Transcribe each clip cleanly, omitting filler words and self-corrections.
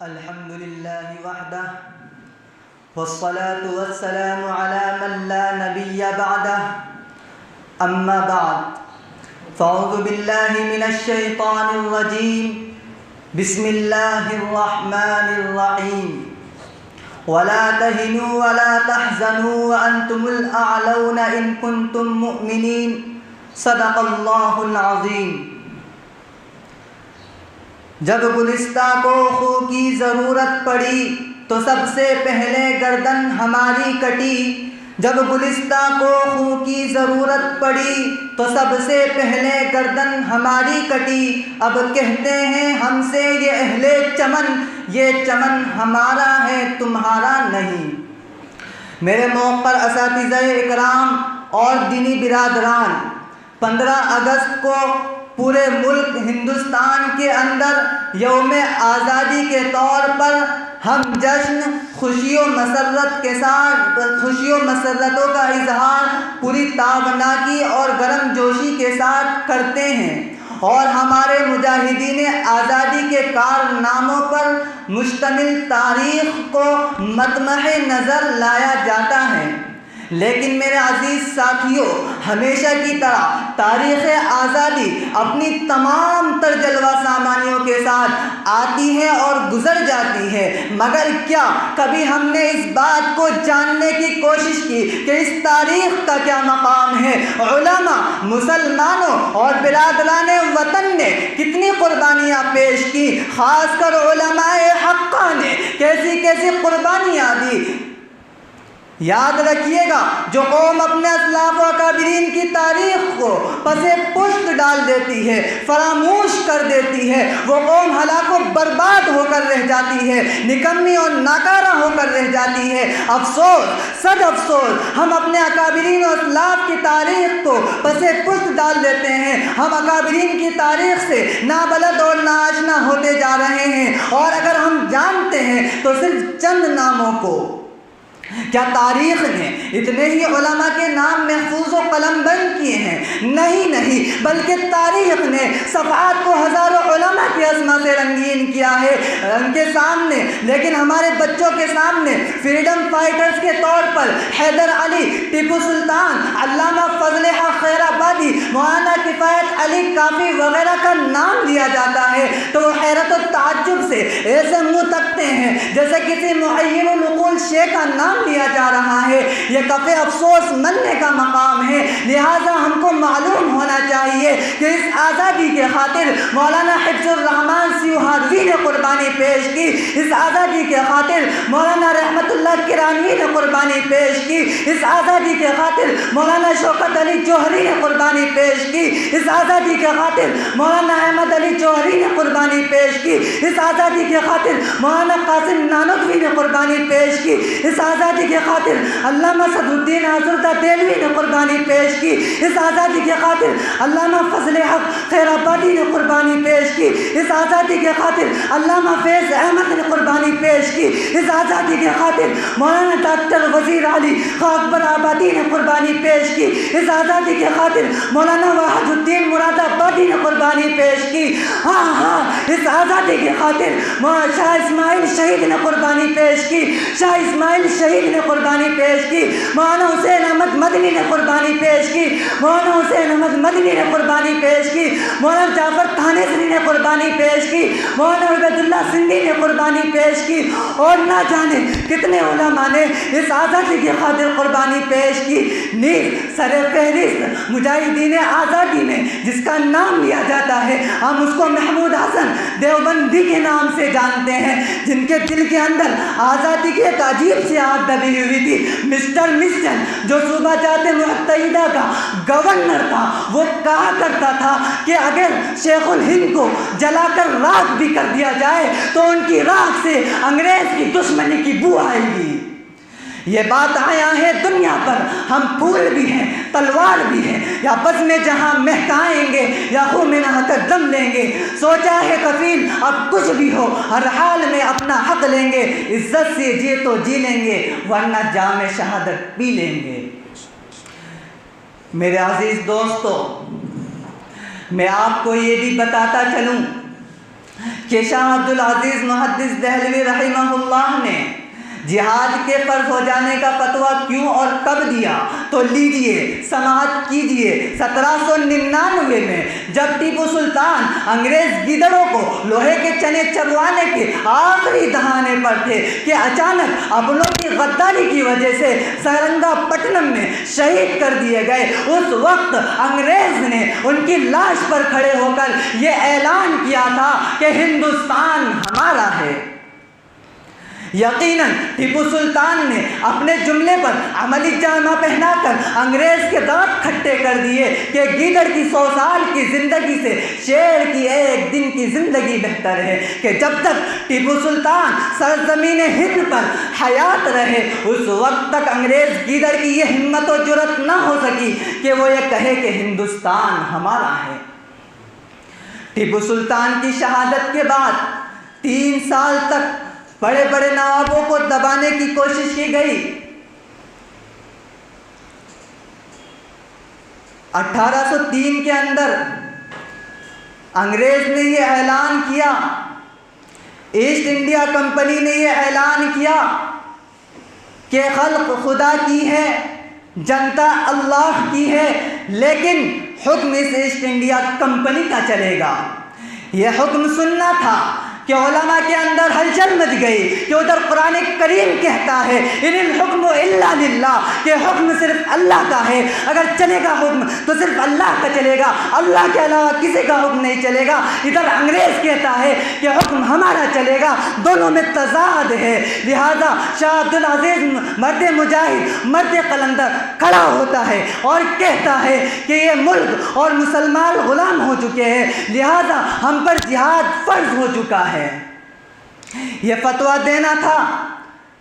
الحمد لله وحده والصلاة والسلام على من لا نبي بعده أما بعد فأعوذ بالله من الشيطان الرجيم بسم الله الرحمن الرحيم ولا تهنوا ولا تحزنوا وأنتم الأعلون إن كنتم مؤمنين صدق الله العظيم۔ جب گلستہ کو خو کی ضرورت پڑی تو سب سے پہلے گردن ہماری کٹی۔ جب گلستہ کو خو کی ضرورت پڑی تو سب سے پہلے گردن ہماری کٹی۔ اب کہتے ہیں ہم سے یہ اہل چمن، یہ چمن ہمارا ہے تمہارا نہیں۔ میرے موقر اساتذہ اکرام اور دینی برادران، 15 اگست کو پورے ملک ہندوستان کے اندر یوم آزادی کے طور پر ہم جشن خوشی و مسرت کے ساتھ خوشی و مسرتوں کا اظہار پوری تابناکی اور گرم جوشی کے ساتھ کرتے ہیں، اور ہمارے مجاہدین آزادی کے کارناموں پر مشتمل تاریخ کو مطمع نظر لایا جاتا ہے۔ لیکن میرے عزیز ساتھیوں، ہمیشہ کی طرح تاریخ آزادی اپنی تمام تر جلوہ سامانیوں کے ساتھ آتی ہے اور گزر جاتی ہے، مگر کیا کبھی ہم نے اس بات کو جاننے کی کوشش کی کہ اس تاریخ کا کیا مقام ہے؟ علماء، مسلمانوں اور برادران وطن نے کتنی قربانیاں پیش کی، خاص کر علماء حقہ نے کیسی کیسی قربانیاں دی۔ یاد رکھیے گا، جو قوم اپنے اسلاف و اکابرین کی تاریخ کو پس پشت ڈال دیتی ہے، فراموش کر دیتی ہے، وہ قوم ہلاک و برباد ہو کر رہ جاتی ہے، نکمی اور ناکارہ ہو کر رہ جاتی ہے۔ افسوس، صد افسوس، ہم اپنے اکابرین و اسلاف کی تاریخ کو پس پشت ڈال دیتے ہیں۔ ہم اکابرین کی تاریخ سے نابلد اور ناآشنا ہوتے جا رہے ہیں، اور اگر ہم جانتے ہیں تو صرف چند ناموں کو۔ کیا تاریخ نے اتنے ہی علماء کے نام محفوظ و قلم بند کیے ہیں؟ نہیں، بلکہ تاریخ نے صفحات کو ہزاروں علماء کی اسما سے رنگین کیا ہے ان کے سامنے۔ لیکن ہمارے بچوں کے سامنے فریڈم فائٹرز کے طور پر حیدر علی، ٹیپو سلطان، علامہ فضل حق خیر آبادی، مولانا کفایت علی کافی وغیرہ کا نام لیا جاتا ہے تو وہ حیرت و تعجب سے ایسے منہ تکتے ہیں جیسے کسی محیر العقول شیخ کا نام لیا جا رہا ہے۔ یہ کفِ افسوس مننے کا مقام ہے۔ لہذا ہم کو معلوم ہونا چاہیے کہ اس آزادی کے خاطر مولانا حفظ الرحمن سیوہاروی نے قربانی پیش کی، اس آزادی کے خاطر مولانا رحمت اللہ کرانوی نے قربانی پیش کی، اس آزادی کے خاطر مولانا شوکت علی جوہری نے قربانی پیش کی، اس آزادی کے خاطر مولانا احمد علی جوہری نے قربانی پیش کی، اس آزادی کے خاطر مولانا قاسم نانوتوی نے قربانی پیش کی، اس آزادی کے خاطر علامہ صدر الدین آزردہ دہلوی نے قربانی پیش کی، اس آزادی کے خاطر علامہ فضل حق خیر آبادی نے قربانی پیش کی، اس آزادی کے خاطر علامہ فیض احمد نے قربانی پیش کی، اس آزادی کے خاطر مولانا ڈاکٹر وزیر علی اکبر آبادی نے قربانی پیش کی، اس آزادی کے خاطر مولانا وحد الدین مراد آبادی نے قربانی پیش کی۔ ہاں، اس آزادی کے خاطر شاہ اسماعیل شہید نے قربانی پیش کی، شاہ اسماعیل شہید نے قربانی پیش کی، مولانا حسین احمد مدنی نے قربانی پیش کی، مولانا حسین احمد مدنی نے قربانی پیش کی، مولانا جعفر تھانیسری نے قربانی پیش کی، مولانا عبید اللہ سندھی نے قربانی پیش کی، اور نہ جانے کتنے علماء نے اس آزادی کی خاطر قربانی پیش کی۔ نیز سر فہرست مجاہدین آزادی میں جس کا نام لیا جاتا ہے، ہم اس کو محمود حسن دیوبندی کے نام سے جانتے ہیں، جن کے دل کے اندر آزادی کی ایک عجیب سی آگ دبی ہوئی تھی۔ مسٹر مسٹن جو صوبہ جات متحدہ کا گورنر تھا، وہ کہا کرتا تھا کہ اگر شیخ الہند کو جلا کر راکھ بھی کر دیا جائے تو ان کی راکھ سے انگریز کی دشمنی کی بو آئے گی۔ یہ بات آیا ہے دنیا پر، ہم پھول بھی ہیں، تلوار بھی ہیں، یا بز میں جہاں مہکائیں گے یا خون میں نہا کر دم لیں گے۔ سوچا ہے کفیل اب کچھ بھی ہو ہر حال میں اپنا حق لیں گے، عزت سے جی تو جی لیں گے ورنہ جام شہادت پی لیں گے۔ میرے عزیز دوستو، میں آپ کو یہ بھی بتاتا چلوں کہ شاہ عبدالعزیز محدث دہلوی رحمہ اللہ نے جہاد کے فرض ہو جانے کا فتویٰ کیوں اور کب دیا، تو لیجئے سماعت کیجئے۔ 1799 میں جب ٹیپو سلطان انگریز گیدڑوں کو لوہے کے چنے چبوانے کے آخری دہانے پر تھے کہ اچانک اپنوں کی غداری کی وجہ سے سرنگا پٹنم میں شہید کر دیے گئے، اس وقت انگریز نے ان کی لاش پر کھڑے ہو کر یہ اعلان کیا تھا کہ ہندوستان ہمارا ہے۔ یقیناً ٹیپو سلطان نے اپنے جملے پر عملی جامہ پہنا کر انگریز کے دانت کھٹے کر دیے کہ گیدڑ کی 100 سال کی زندگی سے شیر کی ایک دن کی زندگی بہتر ہے، کہ جب تک ٹیپو سلطان سرزمین ہند پر حیات رہے اس وقت تک انگریز گیدڑ کی یہ ہمت و جرأت نہ ہو سکی کہ وہ یہ کہے کہ ہندوستان ہمارا ہے۔ ٹیپو سلطان کی شہادت کے بعد 3 سال تک بڑے بڑے نوابوں کو دبانے کی کوشش کی گئی۔ 1803 کے اندر انگریز نے یہ اعلان کیا، ایسٹ انڈیا کمپنی نے یہ اعلان کیا کہ خلق خدا کی ہے، جنتا اللہ کی ہے، لیکن حکم اس ایسٹ انڈیا کمپنی کا چلے گا۔ یہ حکم سننا تھا کہ علماء کے اندر ہلچل مچ گئی کہ ادھر قرآن کریم کہتا ہے ان الحکم الا للہ، کہ حکم صرف اللہ کا ہے، اگر چلے گا حکم تو صرف اللہ کا چلے گا، اللہ کے علاوہ کسی کا حکم نہیں چلے گا۔ ادھر انگریز کہتا ہے کہ حکم ہمارا چلے گا، دونوں میں تضاد ہے۔ لہذا شاہ عبدالعزیز مرد مجاہد مرد قلندر کھڑا ہوتا ہے اور کہتا ہے کہ یہ ملک اور مسلمان غلام ہو چکے ہیں، لہذا ہم پر جہاد فرض ہو چکا ہے۔ یہ فتویٰ دینا تھا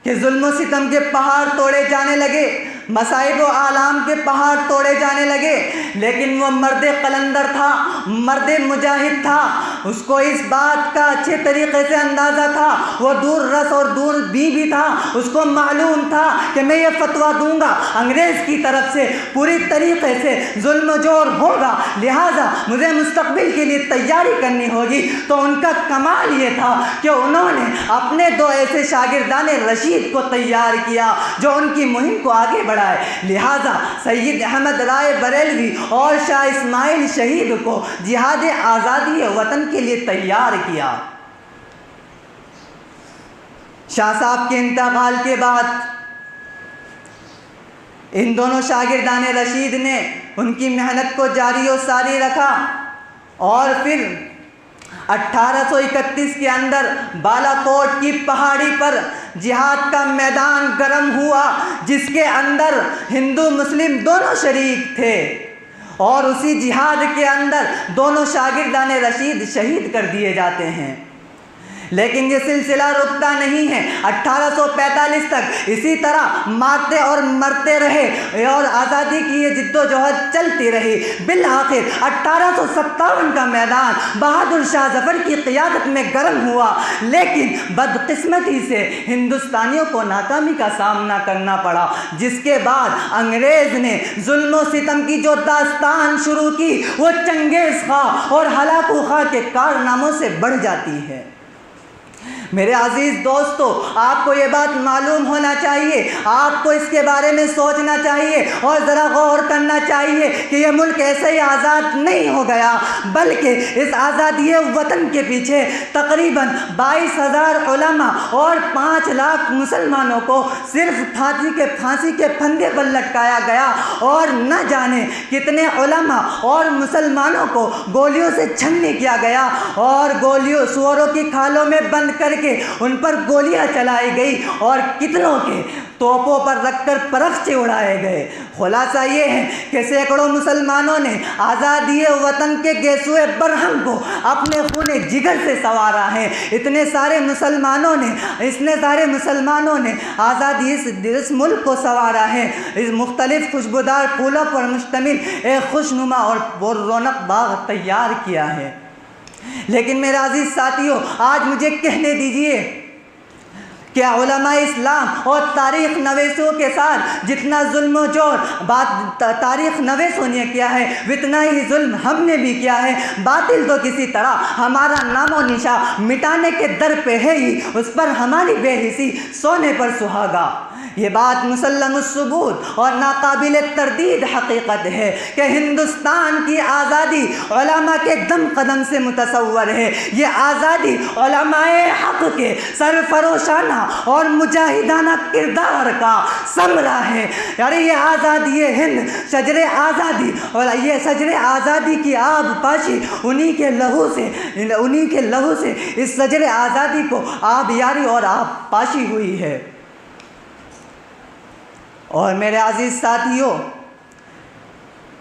کہ ظلم و ستم کے پہاڑ توڑے جانے لگے، مصائب و آلام کے پہاڑ توڑے جانے لگے، لیکن وہ مرد قلندر تھا، مرد مجاہد تھا، اس کو اس بات کا اچھے طریقے سے اندازہ تھا، وہ دور رس اور دور بین بھی تھا، اس کو معلوم تھا کہ میں یہ فتویٰ دوں گا انگریز کی طرف سے پوری طریقے سے ظلم و جور ہوگا، لہٰذا مجھے مستقبل کے لیے تیاری کرنی ہوگی۔ تو ان کا کمال یہ تھا کہ انہوں نے اپنے 2 ایسے شاگردان رشید کو تیار کیا جو ان کی مہم کو آگے بڑھائے۔ لہذا سید احمد رائے بریلوی اور شاہ اسماعیل شہید کو جہاد آزادی وطن کے لیے تیار کیا۔ شاہ صاحب کے انتقال کے بعد ان دونوں شاگردان رشید نے ان کی محنت کو جاری و ساری رکھا، اور پھر 1831 کے اندر بالا کوٹ کی پہاڑی پر جہاد کا میدان گرم ہوا، جس کے اندر ہندو مسلم دونوں شریک تھے، اور اسی جہاد کے اندر دونوں شاگردان رشید شہید کر دیے جاتے ہیں۔ لیکن یہ سلسلہ رکتا نہیں ہے، 1845 تک اسی طرح مارتے اور مرتے رہے اور آزادی کی یہ جد و جہد چلتی رہی۔ بالآخر 1857 کا میدان بہادر شاہ ظفر کی قیادت میں گرم ہوا، لیکن بدقسمتی سے ہندوستانیوں کو ناکامی کا سامنا کرنا پڑا، جس کے بعد انگریز نے ظلم و ستم کی جو داستان شروع کی وہ چنگیز خاں اور ہلاکو خاں کے کارناموں سے بڑھ جاتی ہے۔ میرے عزیز دوستو، آپ کو یہ بات معلوم ہونا چاہیے، آپ کو اس کے بارے میں سوچنا چاہیے اور ذرا غور کرنا چاہیے کہ یہ ملک ایسے ہی آزاد نہیں ہو گیا، بلکہ اس آزادی وطن کے پیچھے تقریباً 22,000 علماء اور 5 لاکھ مسلمانوں کو صرف پھانسی کے پھندے پر لٹکایا گیا، اور نہ جانے کتنے علماء اور مسلمانوں کو گولیوں سے چھننی کیا گیا، اور گولیوں سوروں کی کھالوں میں بند کر کے ان پر گولیاں چلائی گئی، اور کتنوں کے توپوں پر رکھ کر پرخچے اڑائے گئے۔ خلاصہ یہ ہے کہ سینکڑوں مسلمانوں نے آزادی وطن کے گیسوئے برہم کو اپنے خون جگر سے سنوارا ہے۔ اتنے سارے مسلمانوں نے آزادی اس ملک کو سنوارا ہے، اس مختلف خوشبودار پھولوں پر مشتمل ایک خوشنما اور پررونق باغ تیار کیا ہے۔ لیکن میرے عزیز ساتھیوں، آج مجھے کہنے دیجئے کیا علماء اسلام اور تاریخ نویسوں کے ساتھ جتنا ظلم و جور تاریخ نویسوں نے کیا ہے اتنا ہی ظلم ہم نے بھی کیا ہے۔ باطل تو کسی طرح ہمارا نام و نشان مٹانے کے در پہ ہے ہی، اس پر ہماری بے حسی سونے پر سہاگا۔ یہ بات مسلم الثبوت اور ناقابل تردید حقیقت ہے کہ ہندوستان کی آزادی علماء کے دم قدم سے متصور ہے۔ یہ آزادی علماء حق کے سرفروشانہ اور مجاہدانہ کردار کا ثمرہ ہے۔ یعنی یہ آزادی، یہ ہند شجر آزادی، اور یہ شجر آزادی کی آب پاشی انہی کے لہو سے اس شجر آزادی کو آب یاری اور آب پاشی ہوئی ہے۔ اور میرے عزیز ساتھیوں،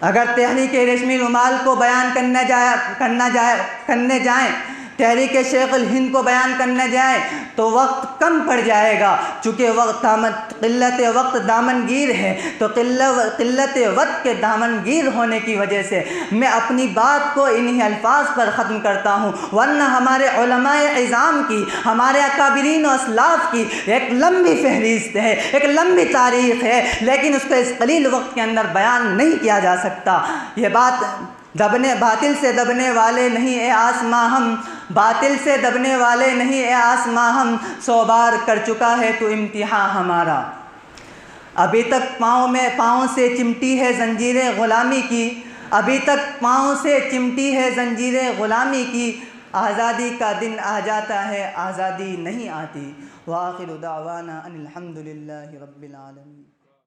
اگر تحریک ریشمی رومال کو بیان کرنے جائیں، تحریک شیخ الہند کو بیان کرنے جائیں تو وقت کم پڑ جائے گا، چونکہ قلت وقت دامنگیر ہے، تو قلت وقت کے دامنگیر ہونے کی وجہ سے میں اپنی بات کو انہی الفاظ پر ختم کرتا ہوں، ورنہ ہمارے علماء عظام کی، ہمارے اکابرین و اسلاف کی ایک لمبی فہرست ہے، ایک لمبی تاریخ ہے، لیکن اس کو اس قلیل وقت کے اندر بیان نہیں کیا جا سکتا۔ یہ بات باطل سے دبنے والے نہیں اے آسماں ہم، باطل سے دبنے والے نہیں اے آسماں ہم، 100 بار کر چکا ہے تو امتحان ہمارا۔ ابھی تک پاؤں سے چمٹی ہے زنجیر غلامی کی، ابھی تک پاؤں سے چمٹی ہے زنجیر غلامی کی، آزادی کا دن آ جاتا ہے آزادی نہیں آتی۔ وآخر دعوانا ان الحمد للہ رب العالمین۔